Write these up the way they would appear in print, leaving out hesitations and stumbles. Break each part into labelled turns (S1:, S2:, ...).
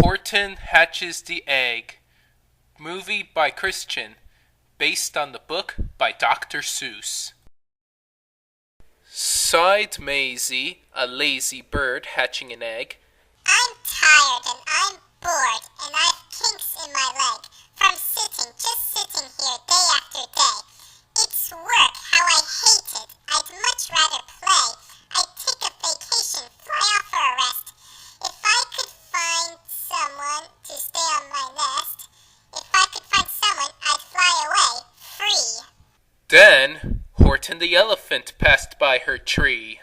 S1: Horton Hatches the Egg. Movie by Christian. Based on the book by Dr. Suess. Sighed Mayzie, a lazy bird hatching an egg.
S2: I'm tired and I'm bored and I've kinks in my leg from just sitting here day after day. It's work, how I hate it. I'd much rather play. I'd take a vacation, fly off for a rest. If I could find someone to stay on my nest, I'd fly away, free.
S1: Then Horton the elephant passed by her tree.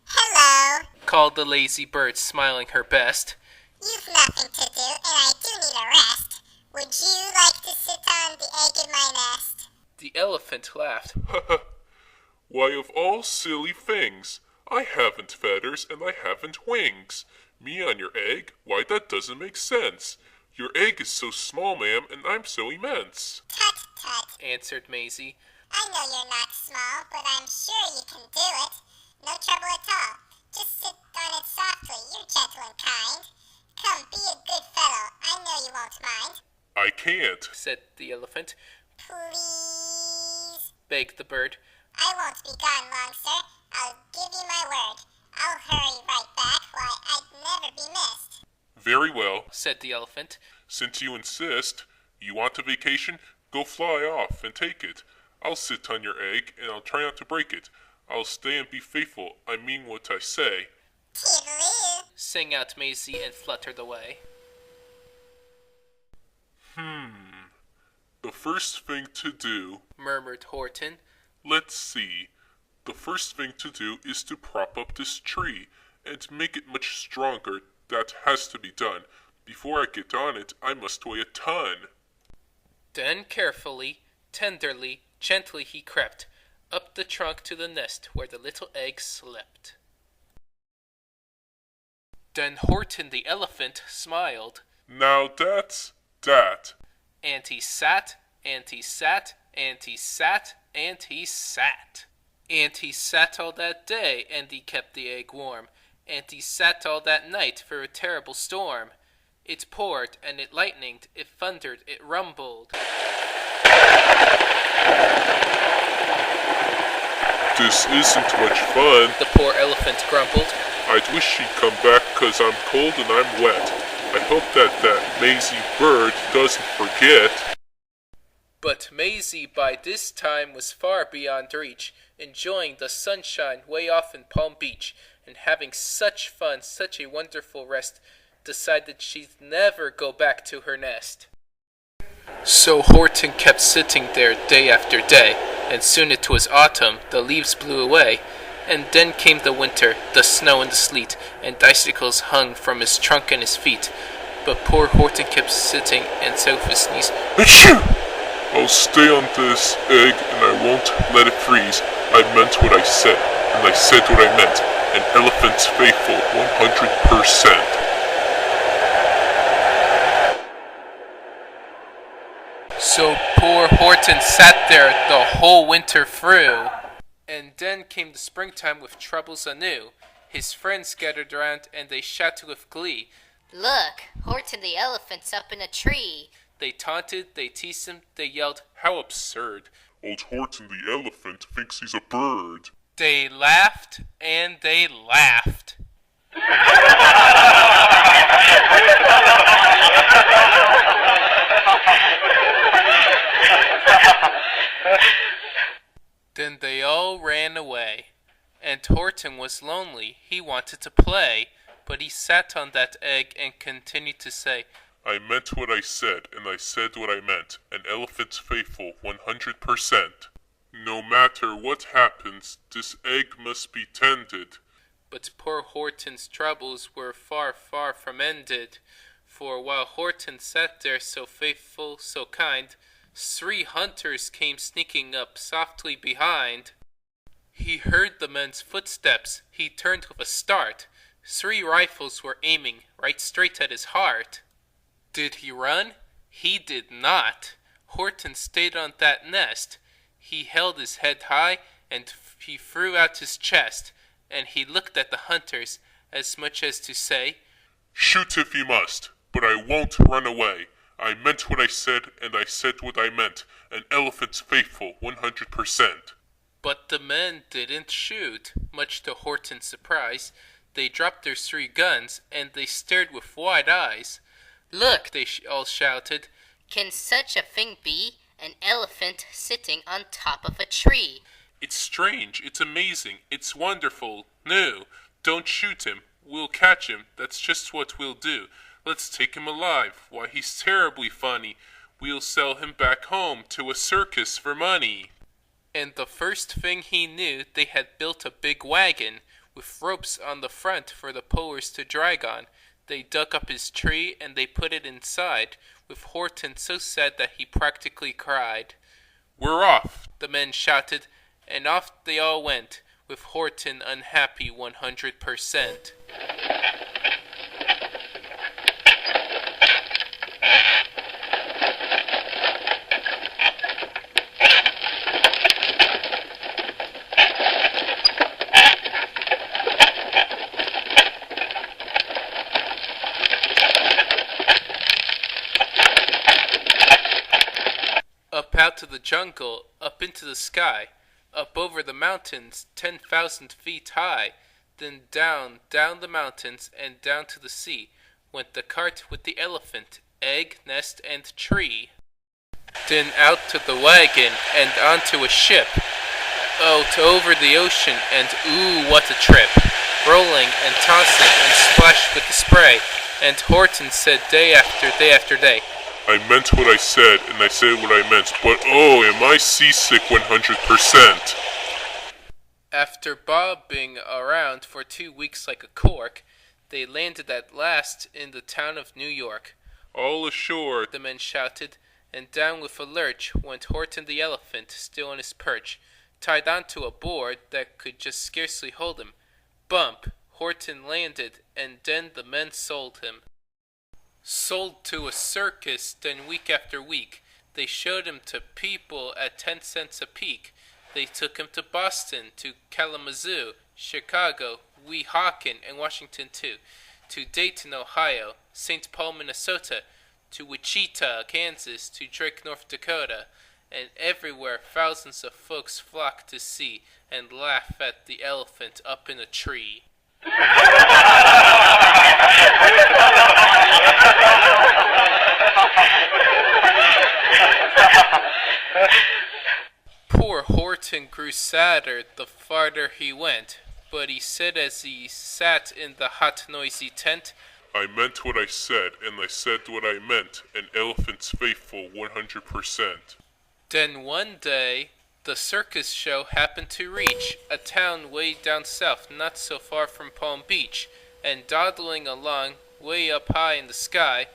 S2: Hello,
S1: called the lazy bird, smiling her best.
S2: You've nothing to do, and I do need a rest. Would you like to sit on the egg in my nest?
S1: The elephant laughed.
S3: Why, of all silly things, I haven't feathers and I haven't wings. Me on your egg? Why, that doesn't make sense. Your egg is so small, ma'am, and I'm so immense.
S2: Tut, tut,
S1: answered Mayzie.
S2: I know you're not small, but I'm sure you can do it. No trouble at all. Just sit on it softly. You're gentle and kind. Come, be a good fellow. I know you won't mind.
S3: I can't,
S1: said the elephant.
S2: Please,
S1: begged the bird.
S2: I won't be gone long, sir. I'll give you my word. I'll hurry right back. Why, I'd never be missed.
S3: Very well,
S1: said the elephant.
S3: Since you insist, you want a vacation? Go fly off and take it. I'll sit on your egg and I'll try not to break it. I'll stay and be faithful. I mean what I say.
S2: Toodaloo,
S1: sang out Mayzie and fluttered away.
S3: The first thing to do,
S1: murmured Horton.
S3: Let's see. The first thing to do is to prop up this tree and make it much stronger. That has to be done. Before I get on it, I must weigh a ton.
S1: Then carefully, tenderly, gently he crept up the trunk to the nest where the little egg slept. Then Horton the elephant smiled.
S3: Now that's that.
S1: And he sat, and he sat, and he sat, and he sat. And he sat all that day, and he kept the egg warm. And he sat all that night for a terrible storm. It poured, and it lightened, it thundered, it rumbled.
S3: This isn't much fun,
S1: the poor elephant grumbled.
S3: I'd wish she'd come back 'cause I'm cold and I'm wet. I hope that Mayzie Bird doesn't forget.
S1: But Mayzie by this time was far beyond reach, enjoying the sunshine way off in Palm Beach, and having such fun, such a wonderful rest, decided she'd never go back to her nest. So Horton kept sitting there day after day, and soon it was autumn, the leaves blew away, and then came the winter, the snow and the sleet, and icicles hung from his trunk and his feet. But poor Horton kept sitting and said with his knees,
S3: Achoo! I'll stay on this egg and I won't let it freeze. I meant what I said, and I said what I meant. An elephant's faithful 100%.
S1: So poor Horton sat there the whole winter through. And then came the springtime with troubles anew. His friends gathered around and they shouted with glee.
S4: Look, Horton the elephant's up in a tree.
S1: They taunted, they teased him, they yelled, how absurd.
S3: Old Horton the elephant thinks he's a bird.
S1: They laughed and they laughed. Then they all ran away, and Horton was lonely. He wanted to play, but he sat on that egg and continued to say,
S3: I meant what I said, and I said what I meant. An elephant's faithful 100%. No matter what happens, this egg must be tended.
S1: But poor Horton's troubles were far, far from ended. For while Horton sat there so faithful, so kind, 3 hunters came sneaking up softly behind. He heard the men's footsteps. He turned with a start. 3 rifles were aiming right straight at his heart. Did he run? He did not. Horton stayed on that nest. He held his head high, and he threw out his chest, and he looked at the hunters as much as to say,
S3: Shoot if you must, but I won't run away. I meant what I said, and I said what I meant. An elephant's faithful, 100%.
S1: But the men didn't shoot. Much to Horton's surprise, they dropped their 3 guns, and they stared with wide eyes. "Look!" they all shouted.
S4: Can such a thing be? An elephant sitting on top of a tree.
S3: It's strange, it's amazing, it's wonderful. No, don't shoot him. We'll catch him, that's just what we'll do. Let's take him alive. Why, he's terribly funny. We'll sell him back home to a circus for money."
S1: And the first thing he knew, they had built a big wagon, with ropes on the front for the pullers to drag on. They dug up his tree, and they put it inside, with Horton so sad that he practically cried.
S3: "We're off!"
S1: the men shouted, and off they all went, with Horton unhappy 100%. Up out to the jungle, up into the sky, up over the mountains, 10,000 feet high, then down the mountains, and down to the sea, went the cart with the elephant, egg, nest, and tree. Then out to the wagon, and onto a ship, out over the ocean, and ooh, what a trip! Rolling and tossing and splashed with the spray, and Horton said day after day after day,
S3: I meant what I said, and I said what I meant, but oh, am I seasick 100%.
S1: After bobbing around for 2 weeks like a cork, they landed at last in the town of New York.
S3: All ashore,
S1: the men shouted, and down with a lurch went Horton the elephant, still on his perch, tied onto a board that could just scarcely hold him. Bump! Horton landed, and then the men sold him. Sold to a circus, then week after week, they showed him to people at 10 cents a peek. They took him to Boston, to Kalamazoo, Chicago, Weehawken, and Washington too, to Dayton, Ohio, St. Paul, Minnesota, to Wichita, Kansas, to Drake, North Dakota, and everywhere thousands of folks flock to see and laugh at the elephant up in a tree. Poor Horton grew sadder the farther he went, but he said as he sat in the hot, noisy tent,
S3: I meant what I said, and I said what I meant. An elephant's faithful 100%.
S1: Then one day, the circus show happened to reach a town way down south, not so far from Palm Beach, and dawdling along way up high in the sky,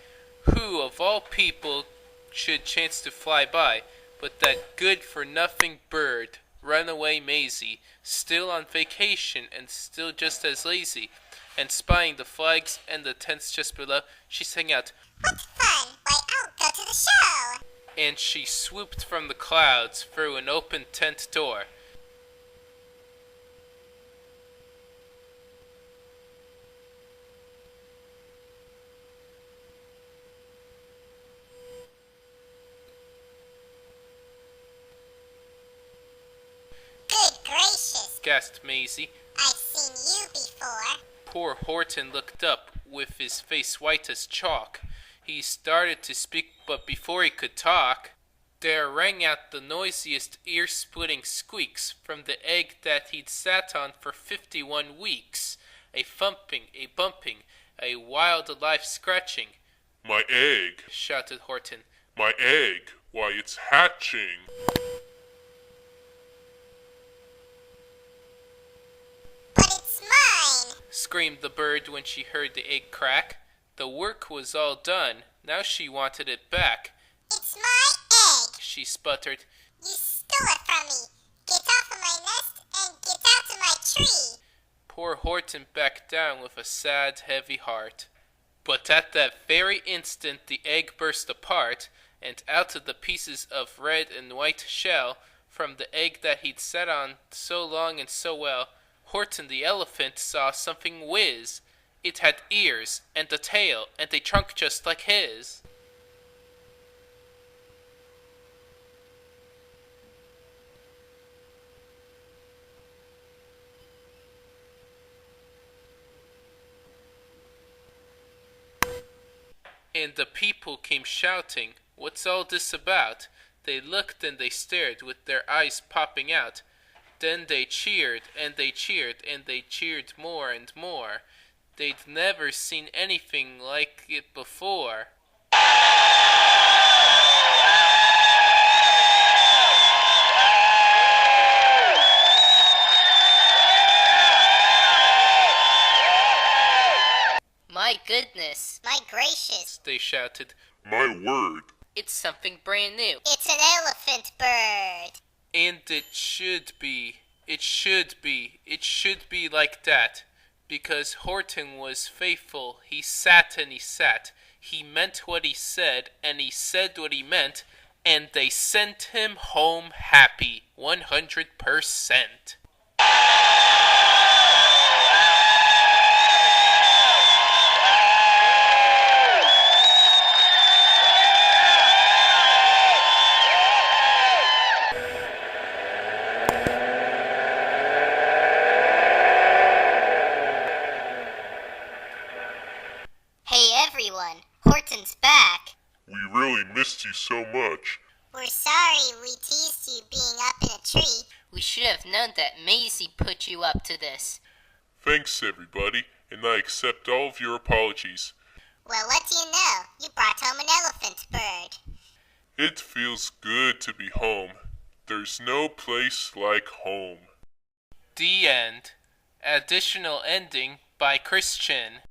S1: who of all people should chance to fly by, but that good-for-nothing bird, runaway Mayzie, still on vacation and still just as lazy, and spying the flags and the tents just below, she sang out,
S2: What fun! Why, I'll go to the show!
S1: And she swooped from the clouds through an open tent door.
S2: Good gracious!
S1: Gasped Mayzie.
S2: I've seen you before.
S1: Poor Horton looked up, with his face white as chalk. He started to speak, but before he could talk, there rang out the noisiest ear-splitting squeaks from the egg that he'd sat on for 51 weeks. A thumping, a bumping, a wild alive scratching.
S3: My egg!
S1: Shouted Horton.
S3: My egg! Why, it's hatching!
S2: But it's mine!
S1: Screamed the bird when she heard the egg crack. The work was all done. Now she wanted it back.
S2: It's my egg!
S1: She sputtered.
S2: You stole it from me! Get off of my nest and get out of my tree!
S1: Poor Horton backed down with a sad, heavy heart. But at that very instant the egg burst apart, and out of the pieces of red and white shell, from the egg that he'd sat on so long and so well, Horton the elephant saw something whiz. It had ears, and a tail, and a trunk just like his. And the people came shouting, "What's all this about?" They looked and they stared with their eyes popping out. Then they cheered and they cheered and they cheered more and more. They'd never seen anything like it before.
S4: My goodness.
S2: My gracious.
S1: They shouted.
S3: My word.
S1: It's something brand new.
S2: It's an elephant bird.
S1: And it should be. It should be. It should be like that. Because Horton was faithful. He sat and he sat. He meant what he said, and he said what he meant, and they sent him home happy, 100%.
S2: Hey everyone, Horton's back.
S3: We really missed you so much.
S2: We're sorry we teased you being up in a tree.
S4: We should have known that Mayzie put you up to this.
S3: Thanks, everybody, and I accept all of your apologies.
S2: Well, what do you know? You brought home an elephant bird.
S3: It feels good to be home. There's no place like home.
S1: The end. Additional ending by Christian.